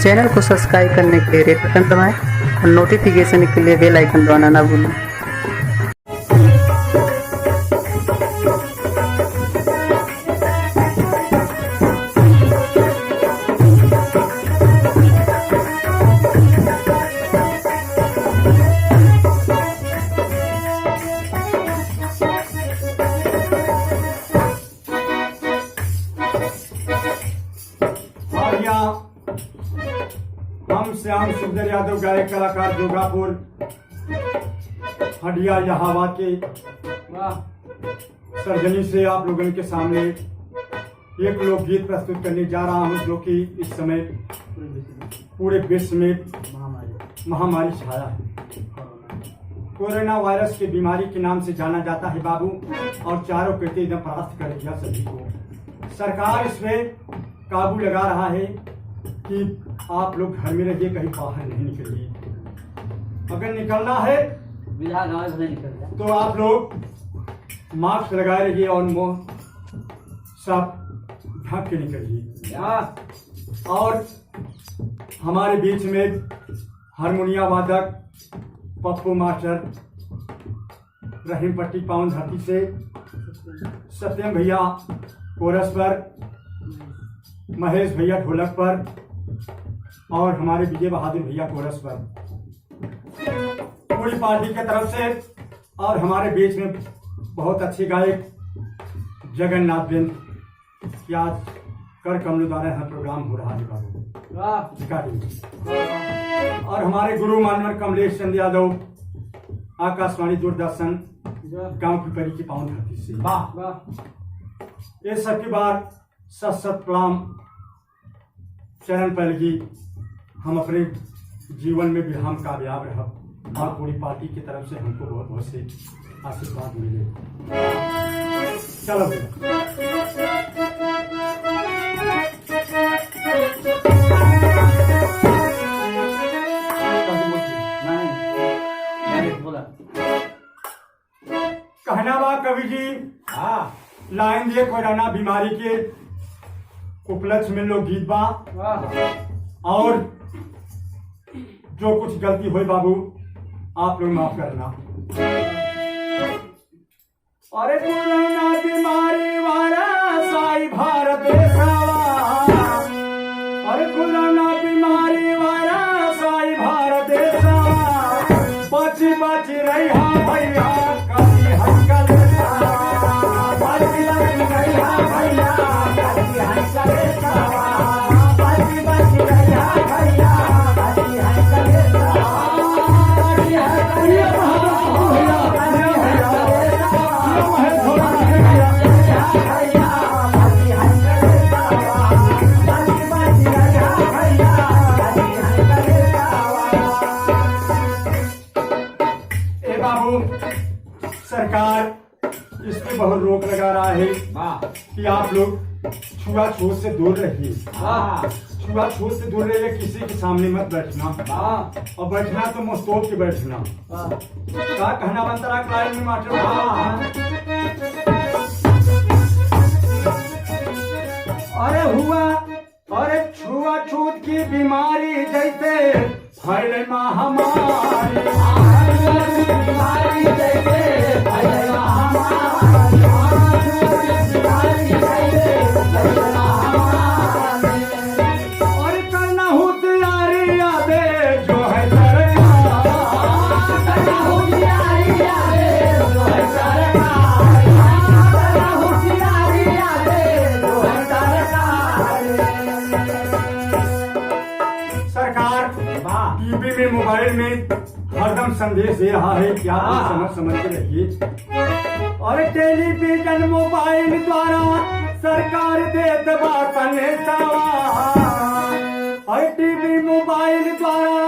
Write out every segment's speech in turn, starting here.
Channel को subscribe करने के लिए रेड बटन दबाएं और नोटिफिकेशन के लिए बेल आइकन दबाना ना भूलें। हम श्याम सुंदर यादव गायक कलाकार जोगापुर हडिया इलाहाबाद के सर्जनी से आप लोगों के सामने एक लोकगीत प्रस्तुत करने जा रहा हूं, जो कि इस समय पूरे विश्व में महामारी छाया है। कोरोना वायरस की बीमारी के नाम से जाना जाता है बाबू, और चारों कृत्य एकदम परास्त कर दिया सभी को। सरकार इस पे काबू लगा रहा है कि आप लोग घर में रहिए, कहीं बाहर नहीं निकलिए। अगर निकलना है तो आप लोग मास्क लगाए रहिए और मुंह सब ढक के निकलिए। और हमारे बीच में हारमोनिया वादक पप्पू मास्टर रहीम पट्टी पाउन धरती से, सत्यम भैया कोरस पर, महेश भैया ढोलक पर और हमारे विजय बहादुर भैया कोरस पर, पूरी पार्टी की तरफ से। और हमारे बीच में बहुत अच्छे गायक जगन्नाथ बिंद की आज कर कमलों द्वारा यहाँ प्रोग्राम हो रहा है बाबू रिकॉर्डिंग। और हमारे गुरु मानवर कमलेश चंद्र यादव आकाशवाणी दूरदर्शन गांव की परी की पावन धरती से। ये सबके बाद सत सत प्रणाम चरण पलगी। हम अपने जीवन में भी हम कामयाब रह, और पूरी पार्टी की तरफ से हमको बहुत बहुत से आशीर्वाद मिले। चलो कहना बा कवि जी, लाइन दिए कोरोना बीमारी के उपलक्ष्य में लोग गीत बा, और जो कुछ गलती हुई बाबू आप लोग माफ करना। अरे कोरोना बीमारी वायरस आई भारत देशवा, अरे कोरोना बीमारी वायरस आई भारत देशवा, बच बच रही भैया कभी हंकल, बच बच रही भैया कभी हंकल, बच बच रही भैया कभी हंकल। सरकार इस पे बहुत रोक लगा रहा है कि आप लोग छुआछूत से दूर रहिए। छुआछूत से दूर रहिए, किसी के सामने मत बैठना, और बैठना तो मुस्तोड़ के बैठना। क्या कहना बनता रहा क्लास में मास्टर? अरे हुआ, अरे छुआछूत की बीमारी जैसे फैले महामारी, बीमारी जैसे फैले महामारी, और करना हो तैयारी यादे जो है सरकार, करना हो तैयारी यादे जो है सरकार, करना हो तैयारी यादे जो है सरकार। टीवी में मोबाइल में हरदम संदेश दे रहा है कि आप समझ के रहिए। और टेलीविजन मोबाइल द्वारा सरकार दे दबा संदेशावा, और टीवी मोबाइल द्वारा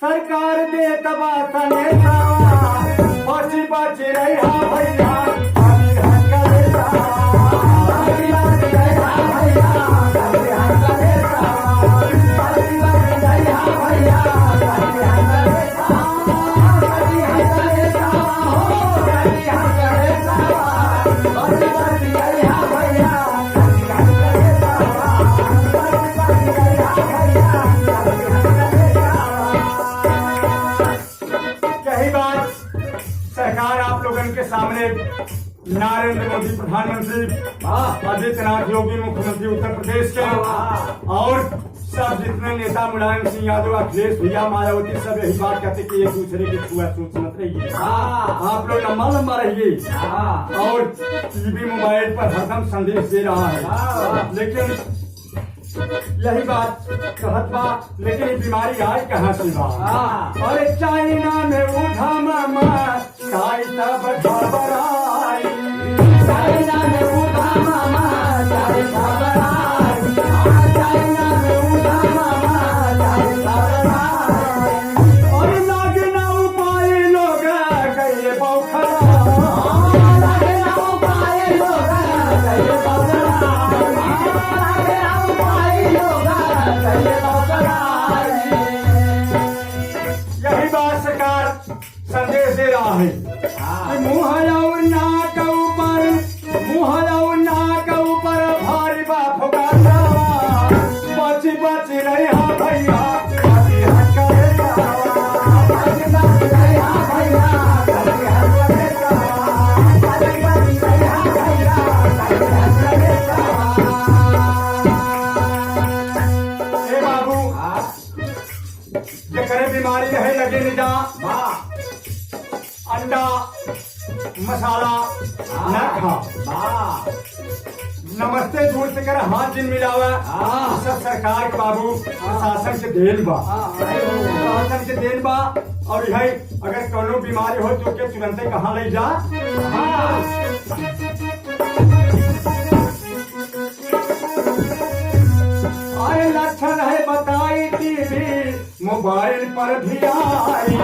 सरकार दे दबा संदेशावा, बच बच रही भैया भैया हमारे नरेंद्र मोदी प्रधानमंत्री, आदित्यनाथ योगी मुख्यमंत्री उत्तर प्रदेश के, और सब जितने नेता, मुलायम सिंह यादव, अखिलेश भैया, मायावती, सब यही बात कहते कि एक दूसरे की छुआछूत मत रहिए, आप लोग लंबा लंबा रहिए। और टीवी मोबाइल पर हरदम संदेश दे रहा है, लेकिन यही बात कहत बा, लेकिन ये बीमारी आई कहाँ से बा? अरे चाइना में उठा मामा काई तब घबराई, चाइना में उठा मामा काई घबराई, चाइना में उठा मामा काई घबराई, और लागे ना उपाय लोग कहिए बौखला, लागे ना उपाय लोग कहिए बौखला, यही बात सरकार संदेश दे रहा है कि मुँह और नाक ऊपर, मुँह और नाक ऊपर भारी बाप का जावा, बच बच रही भैया, बीमारी रहे लगे निजा, अंडा मसाला न खा, नमस्ते दूर से कर हाथ जिन मिलावा, सब सरकार के बाबू प्रशासन के देन बा, प्रशासन के देन बा। और यही अगर कोनो बीमारी हो तो के तुरंत कहाँ ले जा, अरे लक्षण है बताई टीवी मोबाइल पर भी आई,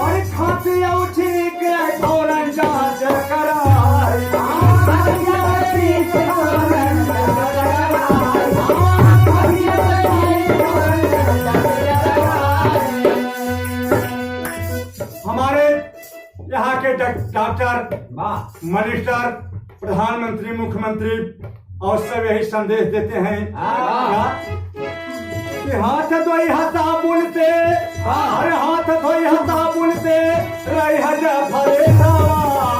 और खांसी उठी के फौरन जांच कराई, हमारे यहाँ के डॉक्टर, मिनिस्टर, प्रधानमंत्री, मुख्यमंत्री और सब यही संदेश देते हैं कि हाथ धोई साबुन से, अरे हाथ धोई साबुन से रही फरे सावा,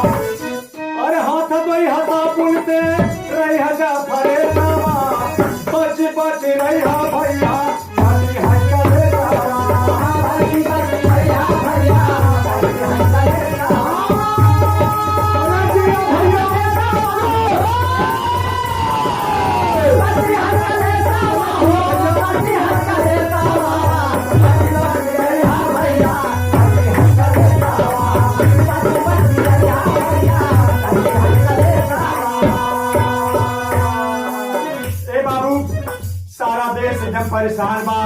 अरे हाथ धोई साबुन से रही फरे सावा, बच बच रही भैया, सारा देश एकदम परेशान बा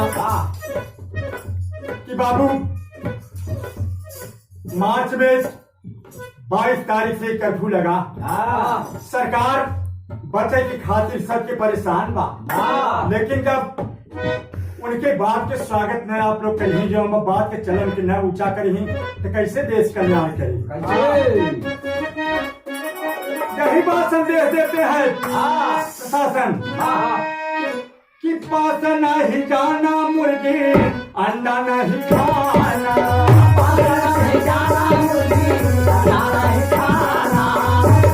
कि बाबू मार्च में 22 तारीख से कर्फ्यू लगा, सरकार बचे की खातिर सबके परेशान बा, लेकिन जब उनके बात के स्वागत न आप लोग कहीं, जो हम बात के चलन के न ऊंचा करी तो कैसे देश कल्याण करी? यही बात संदेश देते हैं प्रशासन कि पास नहीं जाना मुर्गी, अंडा नहीं खाना, पास नहीं जाना मुर्गी, अंडा नहीं खाना,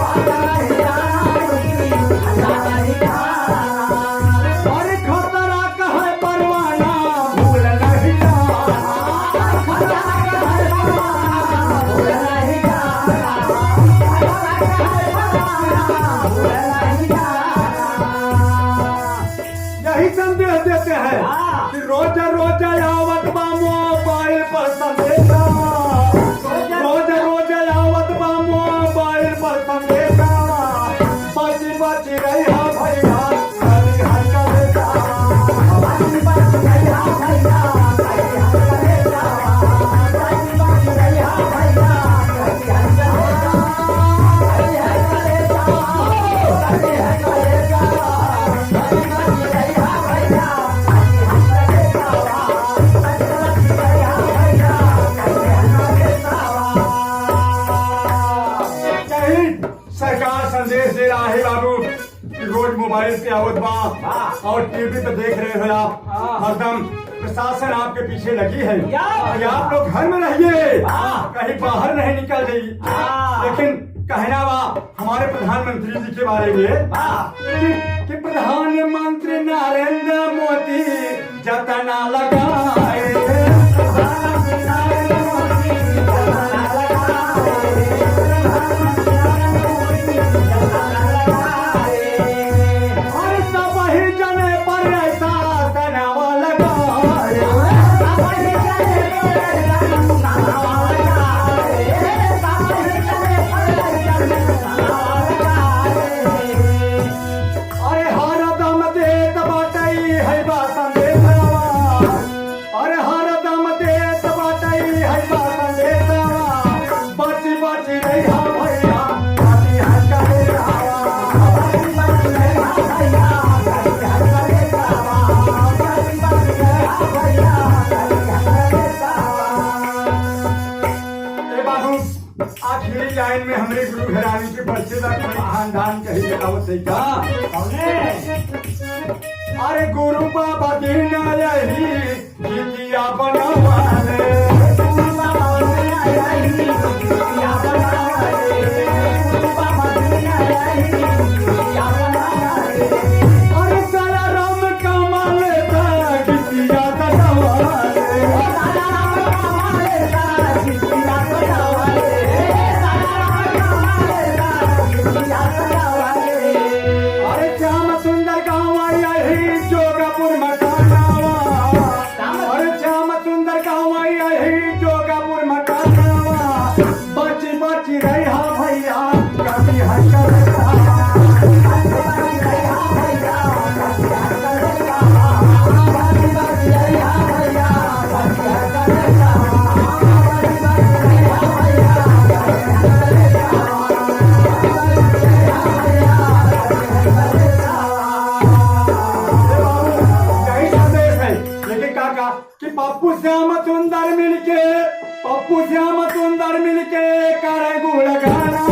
पास नहीं जाना मुर्गी, अंडा नहीं खाना, और खतरा कहे परवाना भूल नहीं जाना, खतरा कहे परवाना भूल नहीं जाना, खतरा कहे परवाना भूल नहीं जाना। यही संदेश देते हैं कि रोज रोज आवत बा मोबाइल पर संदेश, मोबाइल पे आवत बा और टीवी पे देख रहे हो आप, हरदम प्रशासन आपके पीछे लगी है कि आप लोग घर में रहिए, कहीं बाहर नहीं निकल जाइए। लेकिन कहना बा हमारे प्रधानमंत्री जी के बारे में कि प्रधानमंत्री नरेंद्र मोदी जतना लगाए, और सब ही जने पर ऐसा तनाव लगाए। अरे हर दम देत बाटई है बा संदेशवा, अरे हर दम देत बाटई है बा संदेशवा, बची बची रही हा भैया अति हंस करे रावा, बची बची रही हा भैया अति हंस करे रावा, बची बची रही हा भैया अति हंस करे रावा। ए बाबू आखिरी लाइन में हमरे गुरु घराने के बच्चे का कोई खानदान कही बताओ सही का? अरे गुरु बाबा दीन यही गीतिया बनवाले, गुरु बाबा दीन यही गीतिया बनवाले, गुरु बाबा दीन यही गीतिया बनवाले। अरे सारा राम कमाल का गीतिया बनवाले, सारा राम कमाल का गीतिया बनवाले, अरे श्याम सुंदर गाँव यही जोगापुर मकानावा, अरे श्याम सुंदर गाँव यही जोगापुर मकानावा, बची बची रही हा भैया कभी हंस रहा, बची रही हा भैया कभी हंस रहा, बची बची रही हा भैया कभी हंस रहा, बची बची रही हा भैया कभी हंस रहा। कि पप्पू श्याम सुंदर मिलके, पप्पू श्याम सुंदर मिलके करे गुण गाना।